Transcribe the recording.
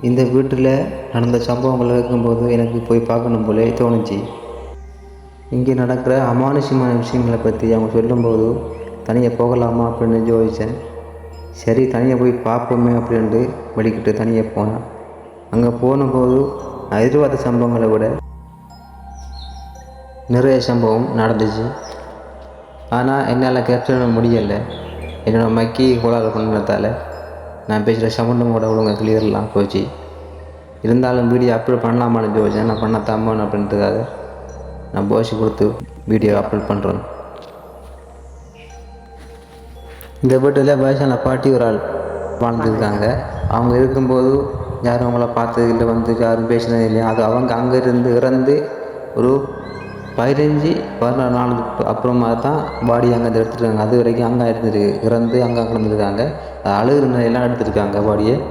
இந்த வீட்டில் நடந்த சம்பவங்கள் இருக்கும்போது எனக்கு போய் பார்க்கணும் போலே தோணுச்சு. இங்கே நடக்கிற அமானுஷ்யமான விஷயங்களை பற்றி அவங்க சொல்லும்போது தனியாக போகலாமா அப்படின்னு யோசித்தேன். சரி தனியாக போய் பார்ப்போமே அப்படின்ட்டு வலிக்கிட்டு தனியாக போனேன். அங்கே போனபோது எதிர்பார்த்த சம்பவங்களை விட நிறைய சம்பவம் நடந்துச்சு. ஆனால் என்னால் கேப்சர் பண்ண முடியலை. என்னோடய மக்கி கோளாறு பண்ணதால் நான் பேசுகிற சவுண்டும் கூட ஒழுங்காக கிளியர்லாம் போச்சு. இருந்தாலும் வீடியோ அப்லோட் பண்ணலாமான்னு யோசிச்சேன். நான் பண்ணத்தாமன் அப்படின்றதுக்காக நான் போசி கொடுத்து வீடியோ அப்லோட் பண்ணுறேன். இந்த வீட்டில் வயசான பாட்டி ஒரு ஆள் வாழ்ந்துருக்காங்க. அவங்க இருக்கும்போது யாரும் அவங்கள பார்த்தது இல்லை, வந்து யாரும் பேசினது இல்லையா. அது அவங்க அங்கே இருந்து இறந்து ஒரு 15-16 நாளுக்கு அப்புறமா தான் பாடி அங்கே எடுத்துருக்காங்க. அது வரைக்கும் அங்கே இருந்துருக்கு, இறந்து அங்கே கிடந்துருக்காங்க. அழுகிற நிலையெல்லாம் எடுத்துருக்காங்க பாடியை.